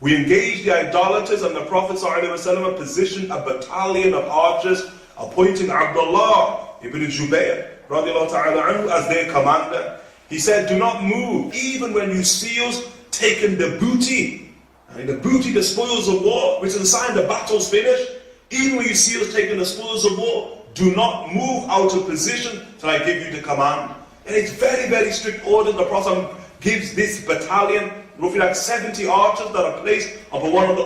We engaged the idolaters, and the Prophet ﷺ positioned a battalion of archers, appointing Abdullah ibn Jubair radiallahu ta'ala anhu as their commander. He said, do not move, even when you see us taking the booty. And the booty, the spoils of war, which is a sign the battle's finished. Even when you see us taking the spoils of war, do not move out of position till I give you the command. And it's very, very strict orders. The Prophet gives this battalion, roughly like 70 archers that are placed upon one of the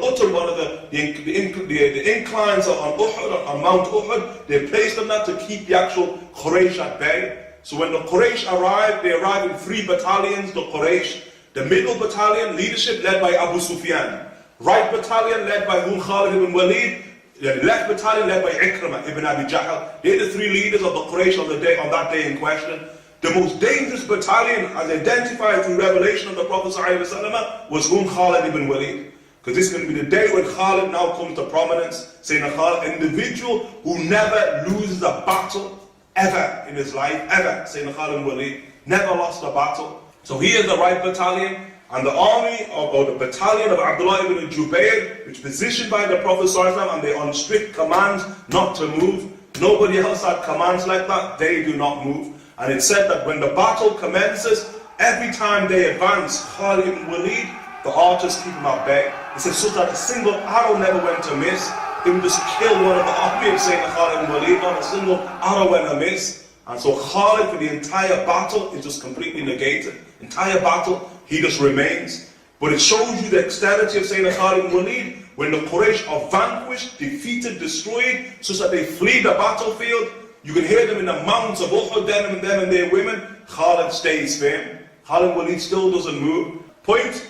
inclines on Uhud, on Mount Uhud. They placed them there to keep the actual Quraish at bay. So when the Quraysh arrived, they arrived in 3 battalions, the Quraysh. The middle battalion, leadership led by Abu Sufyan. Right battalion led by Khalid ibn Walid. The left battalion led by Ikrimah ibn Abi Jahl. They're the 3 leaders of the Quraysh on that day in question. The most dangerous battalion, as identified through revelation of the Prophet ﷺ, was Khalid ibn Walid. Because this is going to be the day when Khalid now comes to prominence. Saying Khalid, an individual who never loses a battle ever in his life, ever. Saying Khalid ibn Walid, never lost a battle. So he is the right battalion, and the army, or the battalion of Abdullah ibn Jubair, which is positioned by the Prophet ﷺ, and they're on strict commands not to move. Nobody else had commands like that, they do not move. And it's said that when the battle commences, every time they advance, Khalid ibn Walid, the archers keep him at bay. It says so that a single arrow never went amiss. He would just kill one of the army and say to Khalid ibn Walid, not a single arrow went amiss. And so Khalid, for the entire battle, is just completely negated. Entire battle, he just remains. But it shows you the extremity of Sayyidina Khalid ibn Walid when the Quraysh are vanquished, defeated, destroyed, so that they flee the battlefield. You can hear them in the mountains of Uhud, them and their women. Khalid stays firm. Khalid ibn Walid still doesn't move. Point,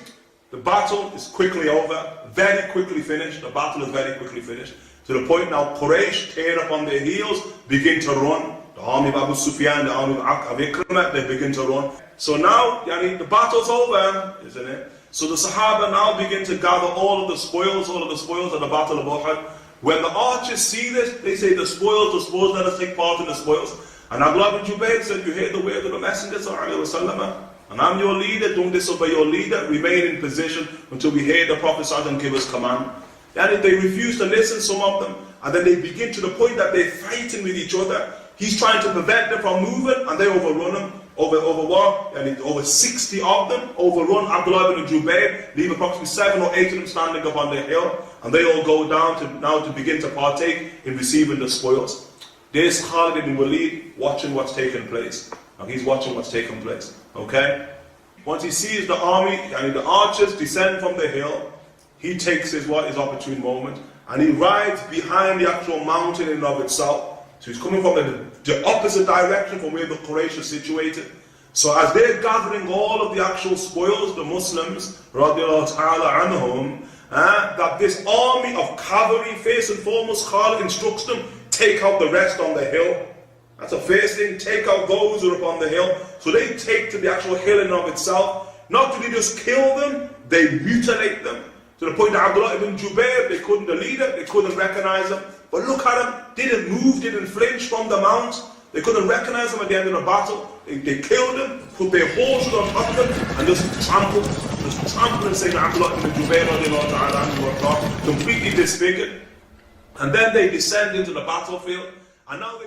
the battle is quickly over, very quickly finished. The battle is very quickly finished. To the point now, Quraysh tear up on their heels, begin to run. The army of Abu Sufyan, the army of Ikrimah, they begin to run. So now, the battle's over, isn't it? So the Sahaba now begin to gather all of the spoils of the battle of Uhud. When the archers see this, they say, the spoils, let us take part in the spoils. And Abdullah ibn Jubair said, you hear the word of the Messenger, and I'm your leader, don't disobey your leader, remain in position until we hear the Prophet give us command. And they refuse to listen, some of them, and then they begin to the point that they're fighting with each other. He's trying to prevent them from moving, and they overrun him. Over 60 of them overrun Abdullah ibn Jubair, leave approximately 7 or 8 of them standing up on the hill, and they all go down to begin to partake in receiving the spoils. There's Khalid ibn Walid watching what's taking place. Now he's watching what's taking place. Okay? Once he sees the army, the archers descend from the hill, he takes his opportune moment, and he rides behind the actual mountain in and of itself. So he's coming from the opposite direction from where the Quraysh is situated. So as they're gathering all of the actual spoils, the Muslims, radiallahu ta'ala anhum, that this army of cavalry, first and foremost, Khalid instructs them, take out the rest on the hill. That's the first thing, take out those who are up on the hill. So they take to the actual hill in and of itself. Not do they just kill them, they mutilate them. To the point that Abdullah ibn Jubair, they couldn't, the leader, they couldn't recognize him. But look at him, didn't move, didn't flinch from the mount. They couldn't recognize him at the end of the battle. They killed him, put their horses on top of him, and just trampled and saying Abdullah ibn Jubair completely disfigured. And then they descend into the battlefield, and now they